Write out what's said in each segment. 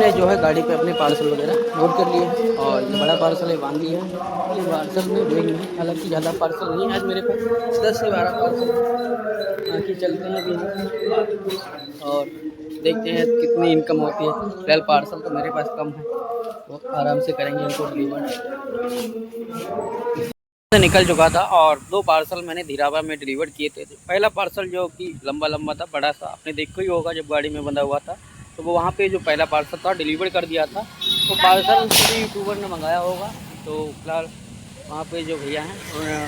मैंने जो है गाड़ी पे अपने पार्सल वगैरह लोड कर लिए हैं और ये बड़ा पार्सल है बांध दिया है। ये पार्सल में बैग में हालांकि ज़्यादा पार्सल नहीं है आज मेरे पास, 10 से 12 पार्सल है। बाकी चलते हैं अभी हम और देखते हैं कितनी इनकम होती है। फिलहाल पार्सल तो मेरे पास कम है, तो आराम से करेंगे इनको डिलीवर। से निकल चुका था और 2 पार्सल मैंने धीरावा में डिलीवर किए थे। पहला पार्सल जो कि लंबा लंबा था, बड़ा सा, आपने देखा ही होगा जब गाड़ी में बंधा हुआ था, तो वो वहाँ पे जो पहला पार्सल था डिलीवर कर दिया था। तो पार्सल किसी यूट्यूबर ने मंगाया होगा, तो फिलहाल वहाँ पे जो भैया हैं उन्होंने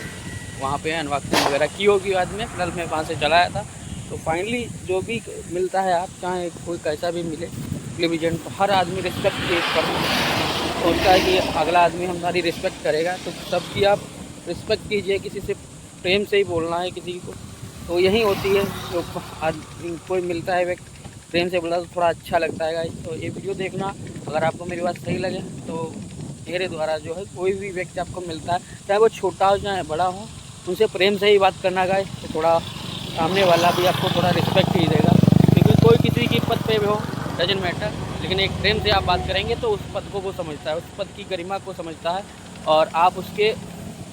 वहाँ पे अनबॉक्सिंग वगैरह की होगी बाद में। फिलहाल मैं वहाँ से चला आया था। तो फाइनली जो भी मिलता है, आप चाहे कोई कैसा भी मिले टेलीविज़न, तो हर आदमी रिस्पेक्ट सोचता है कि अगला आदमी हमारी रिस्पेक्ट करेगा, तो सबकी आप रिस्पेक्ट कीजिए। किसी से प्रेम से ही बोलना है किसी को, तो यही होती है। जो कोई मिलता है व्यक्ति प्रेम से बोला तो थोड़ा अच्छा लगता है गाइस। तो ये वीडियो देखना, अगर आपको मेरी बात सही लगे तो मेरे द्वारा जो है कोई भी व्यक्ति आपको मिलता है, चाहे वो छोटा हो चाहे बड़ा हो, उनसे प्रेम से ही बात करना गाइस। तो थोड़ा सामने वाला भी आपको थोड़ा रिस्पेक्ट ही देगा, क्योंकि कोई किसी की पद पे भी हो, डजेंट मैटर, लेकिन एक प्रेम से आप बात करेंगे तो उस पद को वो समझता है, उस पद की गरिमा को समझता है, और आप उसके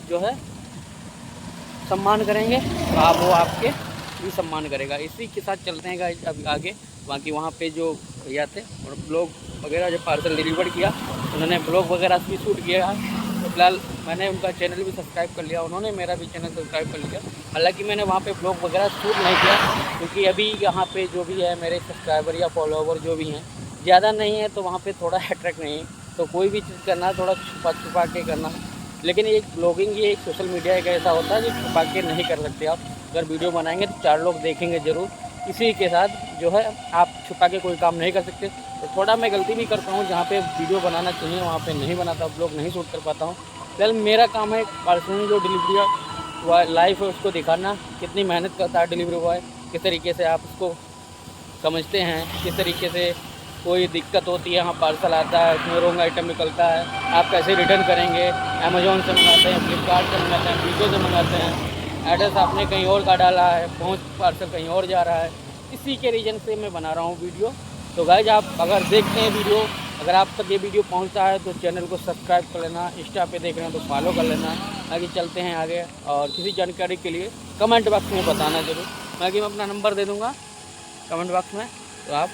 जो है सम्मान करेंगे तो आप वो आपके भी सम्मान करेगा। इसी के साथ चलते हैं गाइस अभी आगे। बाकी वहाँ पे जो भैया थे और ब्लॉग वगैरह जो पार्सल डिलीवर किया, उन्होंने ब्लॉग वगैरह भी शूट किया है। तो फिलहाल मैंने उनका चैनल भी सब्सक्राइब कर लिया, उन्होंने मेरा भी चैनल सब्सक्राइब कर लिया। हालांकि मैंने वहाँ पे ब्लॉग वगैरह शूट नहीं किया, क्योंकि अभी यहाँ पे जो भी है मेरे सब्सक्राइबर या फॉलोवर जो भी हैं ज़्यादा नहीं है, तो वहाँ पर थोड़ा अट्रैक्ट नहीं है। तो कोई भी चीज़ करना थोड़ा छुपा छुपा के करना। लेकिन एक ब्लॉगिंग, ये एक सोशल मीडिया एक ऐसा होता है जो छुपा के नहीं कर सकते आप। अगर वीडियो बनाएंगे तो 4 लोग देखेंगे ज़रूर। इसी के साथ जो है आप छुपा के कोई काम नहीं कर सकते। तो थोड़ा मैं गलती भी करता हूँ, जहाँ पे वीडियो बनाना चाहिए वहाँ पे नहीं बनाता, ब्लॉग नहीं शूट कर पाता हूँ। फिलहाल मेरा काम है पर्सनल जो डिलीवरी लाइफ है उसको दिखाना, कितनी मेहनत करता है डिलीवरी बॉय, किस तरीके से आप उसको समझते हैं, किस तरीके से कोई दिक्कत होती है, यहाँ पार्सल आता है उसमें रॉन्ग आइटम निकलता है, आप कैसे रिटर्न करेंगे। अमेज़ॉन से मंगाते हैं, फ्लिपकार्ट से मंगाते हैं, मीशो से मंगाते हैं, एड्रेस आपने कहीं और का डाला है, पहुँच पार्सल कहीं और जा रहा है। इसी के रीज़न से मैं बना रहा हूँ वीडियो। तो गाइस आप अगर देखते हैं वीडियो, अगर आप तक ये वीडियो पहुँचता है तो चैनल को सब्सक्राइब कर लेना, इंस्टा पे देख रहे हैं तो फॉलो कर लेना। आगे चलते हैं आगे, और किसी जानकारी के लिए कमेंट बॉक्स में बताना ज़रूर। बाकी मैं अपना नंबर दे दूँगा कमेंट बॉक्स में, तो आप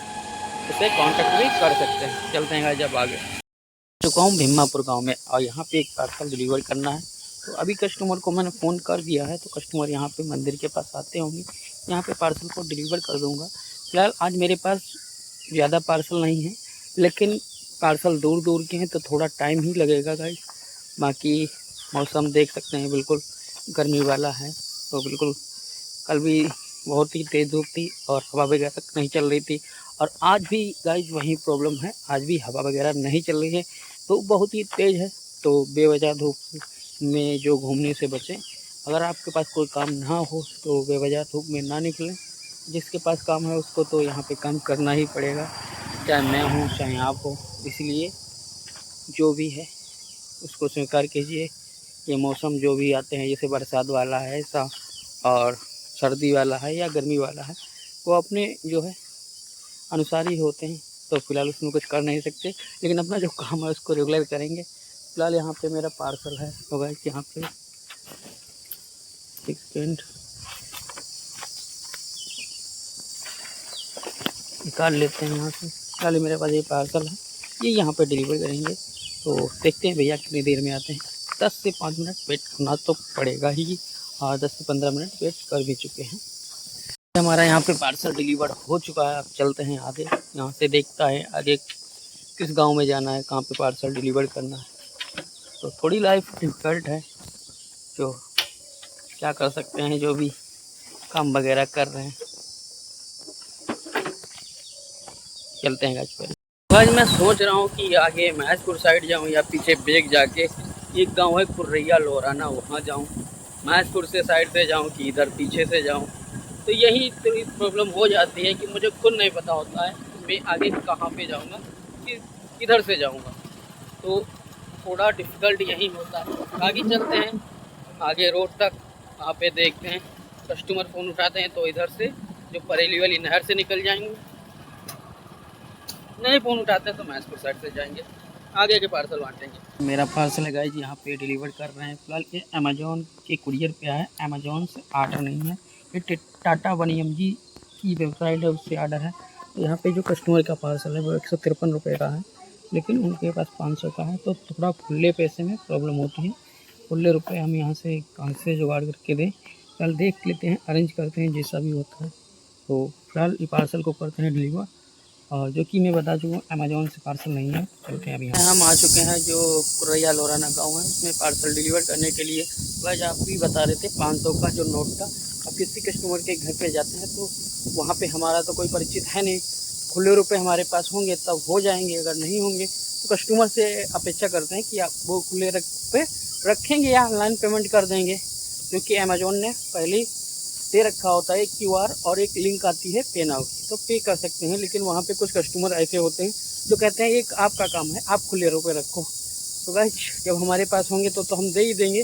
उसे कांटेक्ट भी कर सकते हैं। चलते हैं जब आगे। चुका हूँ भीमापुर गांव में, और यहाँ पे एक पार्सल डिलीवर करना है। तो अभी कस्टमर को मैंने फ़ोन कर दिया है, तो कस्टमर यहाँ पे मंदिर के पास आते होंगे, यहाँ पे पार्सल को डिलीवर कर दूँगा। फिलहाल आज मेरे पास ज़्यादा पार्सल नहीं है, लेकिन पार्सल दूर दूर के हैं तो थोड़ा टाइम ही लगेगा गाइस। बाकी मौसम देख सकते हैं, बिल्कुल गर्मी वाला है। तो बिल्कुल कल भी बहुत ही तेज़ धूप थी और हवा वगैरह नहीं चल रही थी, और आज भी गाइस वही प्रॉब्लम है, आज भी हवा वगैरह नहीं चल रही है, धूप बहुत ही तेज़ है। तो बेवजह धूप में जो घूमने से बचें। अगर आपके पास कोई काम ना हो तो बेवजह धूप में ना निकलें। जिसके पास काम है उसको तो यहाँ पे काम करना ही पड़ेगा, चाहे मैं हूँ चाहे आप हो। इसलिए जो भी है उसको स्वीकार कीजिए। ये मौसम जो भी आते हैं, जैसे बरसात वाला है ऐसा, और सर्दी वाला है या गर्मी वाला है, वो अपने जो है अनुसार ही होते हैं। तो फिलहाल उसमें कुछ कर नहीं सकते, लेकिन अपना जो काम है उसको रेगुलर करेंगे। फिलहाल यहाँ पे मेरा पार्सल है, तो गाइस यहाँ पे 6 सेकंड निकाल लेते हैं यहाँ से। फिलहाल मेरे पास ये पार्सल है, ये यहाँ पे डिलीवर करेंगे। तो देखते हैं भैया कितनी देर में आते हैं। 10 से 5 मिनट वेट करना तो पड़ेगा ही, और 10 से 15 मिनट वेट कर भी चुके हैं। हमारा यहाँ पे पार्सल डिलीवर हो चुका है। अब चलते हैं आगे, यहाँ से देखता है आगे किस गांव में जाना है, कहाँ पे पार्सल डिलीवर करना है। तो थोड़ी लाइफ डिफ़िकल्ट है, जो क्या कर सकते हैं, जो भी काम वगैरह कर रहे हैं। चलते हैं गाइस पर। आज मैं सोच रहा हूँ कि आगे महजपुर साइड जाऊँ या पीछे बेग जाके एक गांव है कुर्रैया लोराना, वहाँ जाऊँ, महजपुर से साइड से जाऊँ कि इधर पीछे से जाऊँ। तो यही थोड़ी प्रॉब्लम हो जाती है कि मुझे खुद नहीं पता होता है मैं आगे कहाँ पे जाऊँगा, कि किधर से जाऊँगा। तो थोड़ा डिफ़िकल्ट यही होता है। आगे चलते हैं आगे रोड तक, वहाँ पे देखते हैं। कस्टमर फ़ोन उठाते हैं तो इधर से जो बरेली वाली नहर से निकल जाएंगे, नहीं फ़ोन उठाते हैं तो महेशपुर साइड से जाएंगे, आगे के पार्सल बांटेंगे। मेरा पार्सल है गाइस यहाँ पे डिलीवर कर रहे हैं। फिलहाल ये अमेजोन के कुरियर पे है, अमेजोन से ऑर्डर नहीं है। ये टाटा 1mg की वेबसाइट है, उससे ऑर्डर है। तो यहाँ पे जो कस्टमर का पार्सल है वो 153 रुपये का है, लेकिन उनके पास 500 का है, तो थोड़ा खुले पैसे में प्रॉब्लम होती है। खुले रुपये हम यहाँ से कहाँ से जुगाड़ करके दें, फिलहाल देख लेते हैं, अरेंज करते हैं जैसा भी होता है। तो फिलहाल ये पार्सल को करते हैं डिलीवर, और जो कि मैं बता चुका हूँ अमेजोन से पार्सल नहीं है। चलते हैं अभी हम आ चुके हैं जो कुरैया लोराना गाँव है, उसमें पार्सल डिलीवर करने के लिए। वह आप भी बता रहे थे 500 का जो नोट था। अब किसी कस्टमर के घर पे जाते हैं तो वहाँ पे हमारा तो कोई परिचित है नहीं, खुले रुपए हमारे पास होंगे तब हो जाएंगे, अगर नहीं होंगे तो कस्टमर से अपेक्षा करते हैं कि आप वो खुले रुपये रखेंगे या ऑनलाइन पेमेंट कर देंगे, क्योंकि अमेजोन ने पहले दे रखा होता है क्यूआर और एक लिंक आती है पे नाउ की, तो पे कर सकते हैं। लेकिन वहाँ पे कुछ कस्टमर ऐसे होते हैं जो कहते हैं एक आपका काम है, आप खुले रुपये रखो। तो गाइस जब हमारे पास होंगे तो हम दे ही देंगे,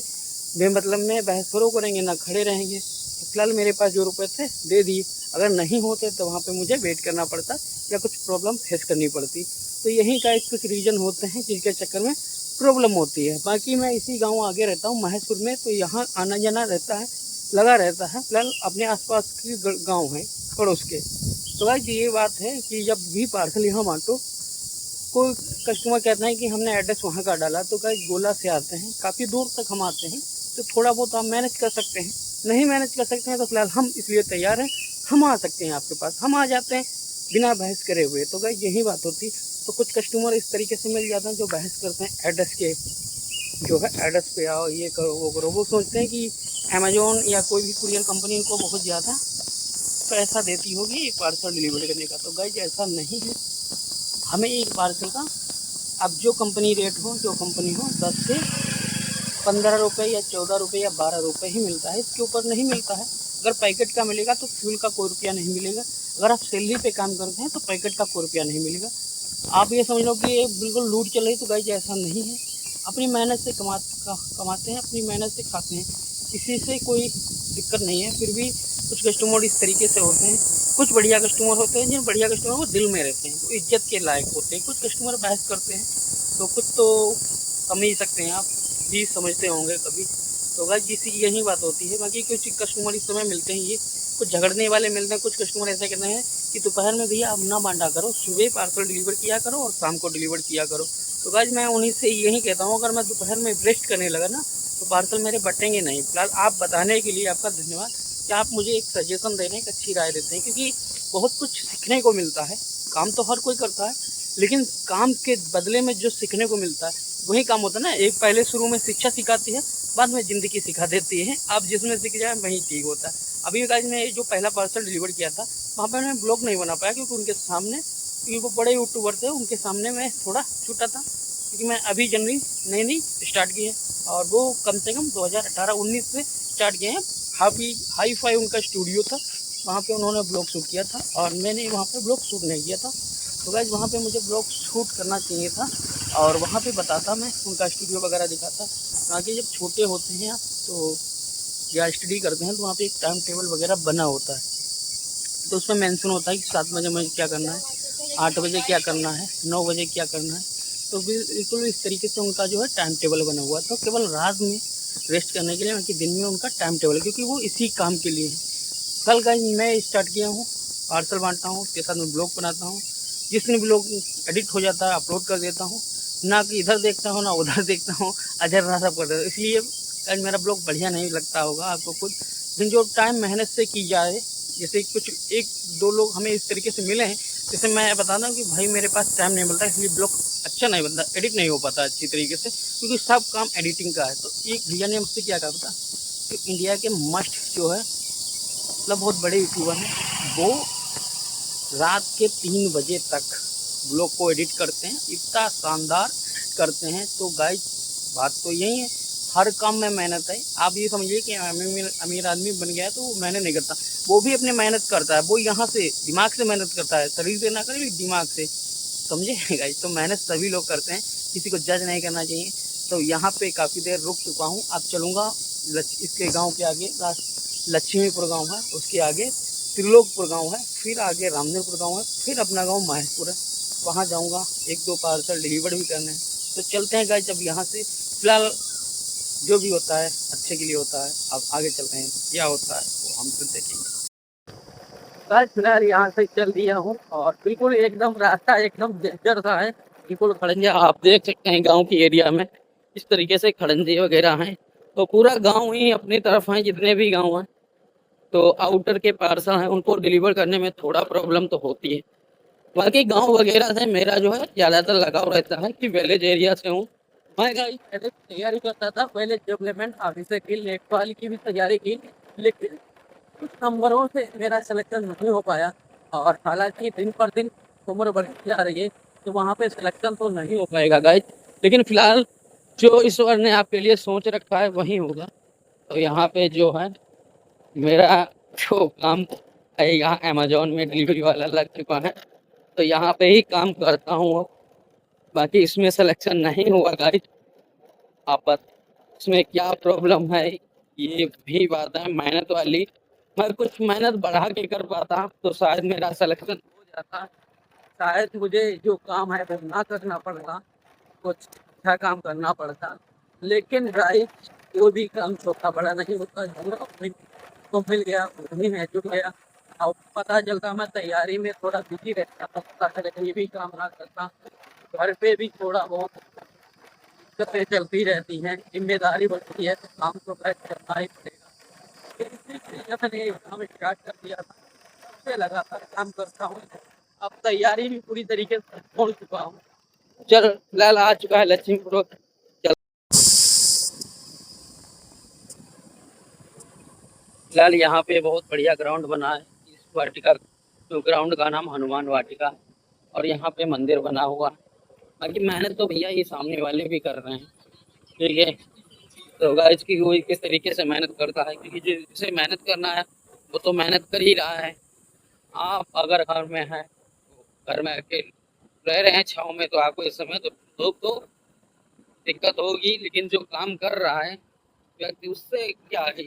बेमतलब में बहस थोड़ा करेंगे ना, खड़े रहेंगे। तो फिलहाल मेरे पास जो रुपये थे दे दिए, अगर नहीं होते तो वहाँ पे मुझे वेट करना पड़ता या कुछ प्रॉब्लम फेस करनी पड़ती। तो यहीं का कुछ रीज़न होते हैं जिसके चक्कर में प्रॉब्लम होती है। बाकी मैं इसी गाँव आगे रहता हूँ महेशपुर में, तो यहाँ आना जाना रहता है, लगा रहता है। फिलहाल अपने आसपास के गांव हैं पड़ोस के। तो भाई ये बात है कि जब भी पार्सल यहाँ बांटो, कोई कस्टमर कहता है कि हमने एड्रेस वहाँ का डाला, तो गाइस गोला से आते हैं, काफ़ी दूर तक हम आते हैं, तो थोड़ा बहुत आप मैनेज कर सकते हैं। नहीं मैनेज कर सकते हैं तो फिलहाल हम इसलिए तैयार हैं, हम आ सकते हैं आपके पास, हम आ जाते हैं बिना बहस करे हुए। तो गाइस यही बात होती। तो कुछ कस्टमर इस तरीके से मिल जाते हैं जो बहस करते हैं एड्रेस के, जो है एड्रेस पे आओ, ये करो वो करो। वो सोचते हैं कि अमेजोन या कोई भी कुरियर कंपनी इनको बहुत ज़्यादा पैसा देती होगी एक पार्सल डिलीवरी करने का। तो गाइस ऐसा नहीं है, हमें एक पार्सल का अब जो कंपनी रेट हो, जो कंपनी हो, 10 से 15 रुपये या 14 रुपये या 12 रुपये ही मिलता है, इसके ऊपर नहीं मिलता है। अगर पैकेट का मिलेगा तो फ्यूल का कोई रुपया नहीं मिलेगा। अगर आप सैलरी पे काम करते हैं तो पैकेट का कोई रुपया नहीं मिलेगा। आप ये समझ लो कि ये बिल्कुल लूट चल रही। तो गाइस ऐसा नहीं है, अपनी मेहनत से कमाते हैं, अपनी मेहनत से खाते हैं, किसी से कोई दिक्कत नहीं है। फिर भी कुछ कस्टमर इस तरीके से होते हैं, कुछ बढ़िया कस्टमर होते हैं, जिन बढ़िया कस्टमर वो दिल में रहते हैं, तो इज्जत के लायक होते हैं। कुछ कस्टमर बहस करते हैं, तो कुछ तो समझ ही सकते हैं, आप भी समझते होंगे कभी। तो गाइस जिसकी यही बात होती है। बाकी कुछ कस्टमर इस समय मिलते हैं, ये कुछ झगड़ने वाले मिलते हैं। कुछ कस्टमर ऐसे कहते हैं कि दोपहर में भैया आप ना बांटा करो, सुबह पार्सल डिलीवर किया करो और शाम को डिलीवर किया करो। तो गाइस मैं उन्हीं से यही कहता हूँ, अगर मैं दोपहर में रेस्ट करने लगा ना तो पार्सल मेरे बटेंगे नहीं। फिलहाल आप बताने के लिए आपका धन्यवाद कि आप मुझे एक सजेशन दे रहे हैं, एक अच्छी राय देते हैं, क्योंकि बहुत कुछ सीखने को मिलता है। काम तो हर कोई करता है, लेकिन काम के बदले में जो सीखने को मिलता है वही काम होता है ना। एक पहले शुरू में शिक्षा सिखाती है, बाद में ज़िंदगी सिखा देती है। आप जिसमें सीख जाए वही ठीक होता है। अभी गाइस मैं जो पहला पार्सल डिलीवर किया था वहाँ पर मैं ब्लॉग नहीं बना पाया, क्योंकि उनके सामने, क्योंकि वो बड़े यूट्यूबर थे, उनके सामने मैं थोड़ा छूटा था, क्योंकि मैं अभी जनवरी नई स्टार्ट की है और वो कम से कम 2018-19 से स्टार्ट किए हैं। हाई फाई उनका स्टूडियो था, वहाँ पे उन्होंने ब्लॉग शूट किया था और मैंने वहाँ पे ब्लॉग शूट नहीं किया था। तो गाइस वहाँ पे मुझे ब्लॉग शूट करना चाहिए था और वहाँ पे बताता, मैं उनका स्टूडियो वगैरह दिखाता। ताकि जब छोटे होते हैं आप तो या स्टडी करते हैं तो वहाँ पे एक टाइम टेबल वगैरह बना होता है, तो उसमें मेंशन होता है कि 7 बजे मुझे क्या करना है, 8 बजे क्या करना है, 9 बजे क्या करना है। तो बिल्कुल इस तरीके से उनका जो है टाइम टेबल बना हुआ है। तो केवल रात में रेस्ट करने के लिए, बाकी दिन में उनका टाइम टेबल है, क्योंकि वो इसी काम के लिए है। कल का मैं स्टार्ट किया हूँ, पार्सल बांटता हूँ, उसके साथ में ब्लॉग बनाता हूँ। जिस दिन ब्लॉग एडिट हो जाता है अपलोड कर देता हूँ, ना कि इधर देखता हूँ ना उधर देखता हूँ, अजर ना सब कर देता हूँ। इसलिए आज मेरा ब्लॉग बढ़िया नहीं लगता होगा आपको कुछ, लेकिन जो टाइम मेहनत से की जाए, जैसे कुछ 1-2 लोग हमें इस तरीके से मिले हैं, जैसे मैं बताता हूँ कि भाई मेरे पास टाइम नहीं मिलता, इसलिए ब्लॉग अच्छा नहीं बनता, एडिट नहीं हो पाता अच्छी तरीके से, क्योंकि सब काम एडिटिंग का है। तो एक भैया ने मुझसे क्या कहा पता, कि इंडिया के मस्ट जो है, मतलब बहुत बड़े यूट्यूबर हैं, वो रात के 3 बजे तक ब्लॉग को एडिट करते हैं, इतना शानदार करते हैं। तो गाइस बात तो यही है, हर काम में मेहनत है। आप ये समझिए कि अमीर आदमी बन गया है तो वो मेहनत नहीं करता, वो भी अपनी मेहनत करता है, वो यहाँ से दिमाग से मेहनत करता है, शरीर से ना करे, दिमाग से, समझे गाइस। तो मेहनत सभी लोग करते हैं, किसी को जज नहीं करना चाहिए। तो यहाँ पे काफ़ी देर रुक चुका हूँ, अब चलूँगा इसके गाँव के आगे, लक्ष्मीपुर गाँव है, उसके आगे त्रिलोकपुर गाँव है, फिर आगे रामदेवपुर गाँव है, फिर अपना गाँव महेशपुर है। वहाँ जाऊँगा, 1-2 पार्सल डिलीवर भी करने हैं। तो चलते हैं गाइस अब यहाँ से। फिलहाल जो भी होता है अच्छे के लिए होता है। अब आगे चलते हैं, क्या होता है वो हम फिर देखेंगे। गाइस फिलहाल यहाँ से चल दिया हूँ और बिल्कुल एकदम रास्ता एकदम डेंजर सा है। बिल्कुल खड़ंजे आप देख सकते हैं गाँव की एरिया में इस तरीके से खड़ंजे वगैरह हैं। तो पूरा गाँव ही अपनी तरफ है, जितने भी गाँव हैं। तो आउटर के पार्सल हैं उनको डिलीवर करने में थोड़ा प्रॉब्लम तो होती है। बाकी गांव वगैरह से मेरा जो है ज़्यादातर लगाव रहता है कि विलेज एरिया से हूँ। मैं गाइस पहले तैयारी करता था, पहले डेवलपमेंट ऑफिसर की लेखपाल की भी तैयारी की, लेकिन कुछ नंबरों से मेरा सिलेक्शन नहीं हो पाया। और हालांकि दिन पर दिन उम्र बढ़ती जा रही है तो वहाँ पे सिलेक्शन तो नहीं हो पाएगा गाइस। लेकिन फिलहाल जो ईश्वर ने आपके लिए सोच रखा है वही होगा। तो यहाँ पे जो है मेरा जो काम है, यहाँ अमेजोन में डिलीवरी वाला लग चुका है। तो यहाँ पे ही काम करता हूँ अब। बाकी इसमें सिलेक्शन नहीं हुआ गाइस। आप इसमें क्या प्रॉब्लम है ये भी बात है मेहनत वाली। मैं कुछ मेहनत बढ़ा के कर पाता तो शायद मेरा सिलेक्शन हो जाता। शायद मुझे जो काम है वो ना करना पड़ता, कुछ अच्छा काम करना पड़ता। लेकिन गाइस जो भी काम छोटा बड़ा नहीं होता, जो तो मिल गया वही मैं जुट गया। और पता चलता मैं तैयारी में थोड़ा बिजी रहता था, पता चले कहीं भी काम ना करता। घर पे भी थोड़ा बहुत दिक्कतें चलती रहती हैं, जिम्मेदारी बढ़ती है तो काम तो बैठ करना ही पड़ेगा। इसलिए मैंने ये काम स्टार्ट कर दिया था, उससे लगातार काम करता हूँ। अब तैयारी भी पूरी तरीके से छोड़ चुका हूँ। चल फिलहाल आ चुका है लक्ष्मीपुर। फिलहाल यहाँ पे बहुत बढ़िया ग्राउंड बना है। इस वाटिका जो ग्राउंड का नाम हनुमान वाटिका, और यहाँ पे मंदिर बना हुआ है। बाकी मेहनत तो भैया ये सामने वाले भी कर रहे हैं, ठीक है। तो गाइस की कोई किस तरीके से मेहनत करता है, क्योंकि जिसे मेहनत करना है वो तो मेहनत कर ही रहा है। आप अगर घर में हैं, घर में अकेले रह रहे हैं छाँव में, तो आपको इस समय तो धूप तो दिक्कत होगी। लेकिन जो काम कर रहा है व्यक्ति, उससे क्या है,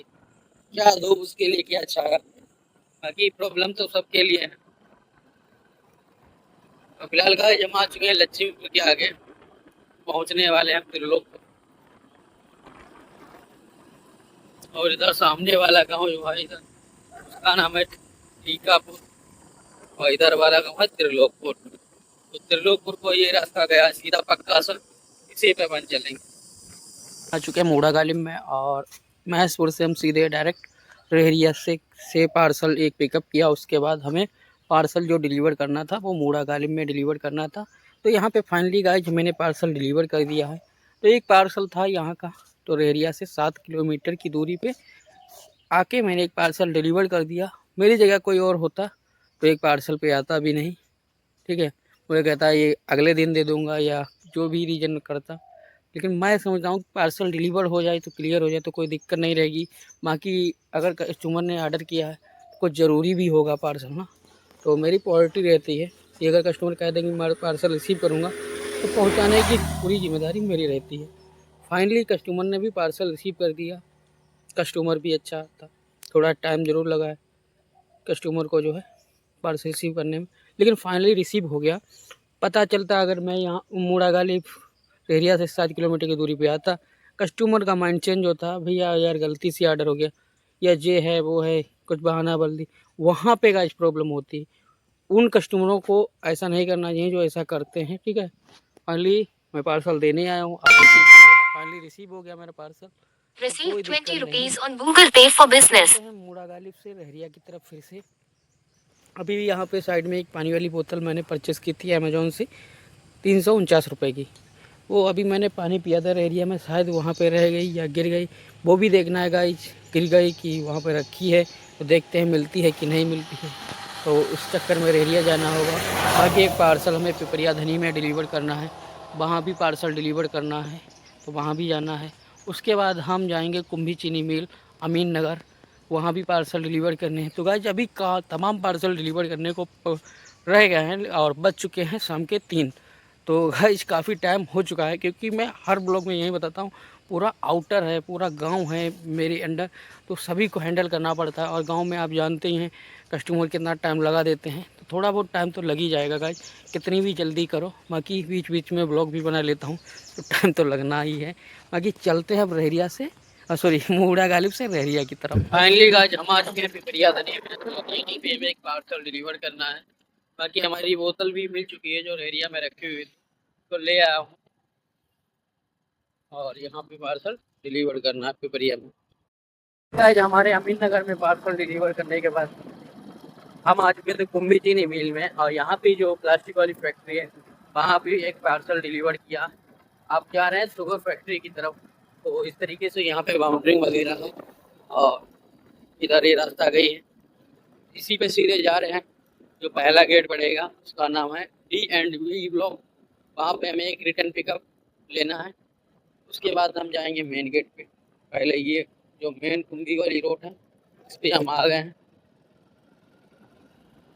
क्या धूप उसके लिए क्या छाया। बाकी प्रॉब्लम तो सबके लिए है। तो फिलहाल गाइस हम आ चुके हैं लक्ष्मीपुर के आगे, पहुंचने वाले हैं त्रिलोक। और इधर सामने वाला गांव जो है इधर, उसका नाम है टीकापुर, और इधर वाला गांव है त्रिलोकपुर। तो त्रिलोकपुर को ये रास्ता गया सीधा पक्का सा, इसी पे बन चलेंगे। आ चुके हैं मूड़ा गालिब में, और महेशपुर से हम सीधे डायरेक्ट रेहरिया से पार्सल एक पिकअप किया। उसके बाद हमें पार्सल जो डिलीवर करना था वो मूड़ा गालिब में डिलीवर करना था। तो यहाँ पे फाइनली गाइस मैंने पार्सल डिलीवर कर दिया है। तो एक पार्सल था यहाँ का, तो रेहरिया से 7 किलोमीटर की दूरी पे आके मैंने एक पार्सल डिलीवर कर दिया। मेरी जगह कोई और होता तो एक पार्सल पे आता भी नहीं, ठीक है। मुझे कहता है ये अगले दिन दे दूँगा या जो भी रीज़न करता। लेकिन मैं समझता हूँ पार्सल डिलीवर हो जाए तो क्लियर हो जाए तो कोई दिक्कत नहीं रहेगी। बाकी अगर कस्टमर ने ऑर्डर किया है कुछ ज़रूरी भी होगा पार्सल ना, तो मेरी पॉलिसी रहती है कि अगर कस्टमर कह देंगे मैं पार्सल रिसीव करूँगा तो पहुँचाने की पूरी जिम्मेदारी मेरी रहती है। फाइनली कस्टमर ने भी पार्सल रिसीव कर दिया। कस्टमर भी अच्छा था, थोड़ा टाइम ज़रूर लगा है कस्टमर को जो है पार्सल रिसीव करने में, लेकिन फाइनली रिसीव हो गया। पता चलता अगर मैं यहाँ मूड़ा गालिब एरिया से 7 किलोमीटर की दूरी पे आता, कस्टमर का माइंड चेंज होता, भैया यार गलती से ऑर्डर हो गया या ये है वो है, कुछ बहाना बोल दी, वहाँ पे गाइस प्रॉब्लम होती। उन कस्टमरों को ऐसा नहीं करना चाहिए जो ऐसा करते हैं, ठीक है। फाइनली मैं पार्सल देने आया हूँ, फाइनली रिसीव हो गया मेरा parcel. Receive 20 rupees on Google Pay for business. मूड़ा गालिब से रहरिया की तरफ फिर से। अभी भी यहाँ पे साइड में एक पानी वाली बोतल मैंने परचेस की थी अमेजोन से 349 रुपये की। वो अभी मैंने पानी पिया था एरिया में, शायद वहाँ पे रह गई या गिर गई, वो भी देखना है गाइस। गिर गई कि वहाँ पे रखी है तो देखते हैं मिलती है कि नहीं मिलती है, तो उस चक्कर में एरिया जाना होगा। बाकी एक पार्सल हमें पिपरिया धनी में डिलीवर करना है, वहाँ भी पार्सल डिलीवर करना है तो वहाँ भी जाना है। उसके बाद हम जाएंगे कुंभी चीनी मिल अमीन नगर, वहाँ भी पार्सल डिलीवर करने हैं। तो गाइस अभी का तमाम पार्सल डिलीवर करने को रह गए हैं और बज चुके हैं शाम के 3। तो गाइस काफ़ी टाइम हो चुका है, क्योंकि मैं हर ब्लॉग में यही बताता हूँ पूरा आउटर है, पूरा गांव है मेरे अंडर, तो सभी को हैंडल करना पड़ता है। और गांव में आप जानते ही हैं कस्टमर कितना टाइम लगा देते हैं, तो थोड़ा बहुत टाइम तो लग ही जाएगा गाइस, कितनी भी जल्दी करो। बाकी बीच बीच में ब्लॉग भी बना लेता हूँ, तो टाइम तो लगना ही है। बाकी चलते हैं अब रहरिया से, सॉरी मूड़ा गालिब से रहरिया की तरफ। फाइनली गाइस हम आ चुके हैं पिपरिया धनिया में, तो यहीं पे हमें एक पार्सल डिलीवर करना है। बाकी हमारी बोतल भी मिल चुकी है जो रहरिया में रखी हुई थी, तो ले आया हूँ और यहाँ पे पार्सल डिलीवर करना है पिपरिया में। गाइस हमारे अमीन नगर में पार्सल डिलीवर करने के बाद हम आ चुके थे कुंभी चीनी मिल में, और यहाँ पे जो प्लास्टिक वाली फैक्ट्री है वहाँ पे एक पार्सल डिलीवर किया। आप जा रहे हैं शुगर फैक्ट्री की तरफ, तो इस तरीके से यहाँ पे बाउंड्रिंग वगैरह है और इधर ये रास्ता गई है, इसी पे सीधे जा रहे हैं। जो पहला गेट पड़ेगा उसका नाम है D&V ब्लॉक, वहाँ पे हमें एक रिटर्न पिकअप लेना है। उसके बाद हम जाएंगे मेन गेट पे। पहले ये जो मेन कुंगी वाली रोड है इस पे हम आ गए हैं।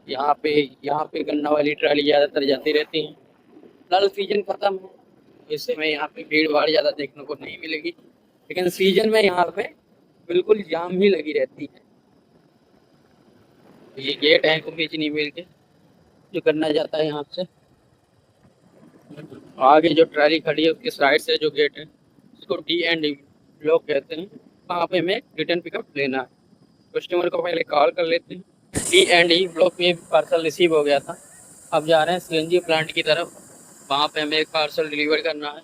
यहाँ पे गन्ना वाली ट्राली ज़्यादातर जाती रहती हैं। फिलहाल सीजन ख़त्म है, इस समय यहाँ पे भीड़ भाड़ ज़्यादा देखने को नहीं मिलेगी, लेकिन सीजन में यहाँ पे बिल्कुल जाम ही लगी रहती है। ये गेट है कुंभी चीनी मिल के जो गन्ना जाता है यहाँ से। आगे जो ट्राली खड़ी है उसके साइड से जो गेट है उसको D&V ब्लॉक कहते हैं, वहाँ पे हमें रिटर्न पिकअप लेना है। कस्टमर को पहले कॉल कर लेते हैं। D&E ब्लॉक में पार्सल रिसीव हो गया था, अब जा रहे हैं CNG प्लांट की तरफ, वहाँ पे हमें एक पार्सल डिलीवर करना है।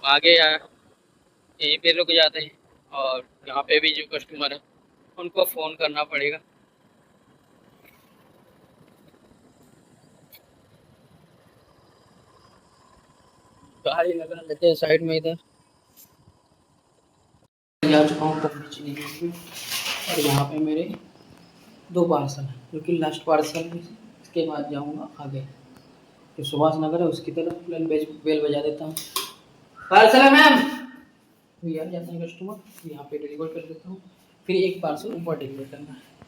आगे यहीं पे रुक जाते हैं और यहाँ पे भी जो कस्टमर है उनको फ़ोन करना पड़ेगा। गाड़ी लगा लेते हैं साइड में इधर। जा चुका हूँ और यहाँ पे मेरे 2 पार्सल हैं, जो कि लास्ट पार्सल है। इसके बाद जाऊँगा आगे जो सुभाष नगर है उसकी तरफ, बेल बजा देता हूँ। पार्सल है मैम, तो यार जाते हैं कस्टमर, यहाँ पे डिलीवर कर देता हूँ। फिर एक पार्सल ऊपर डिलीवर करना है।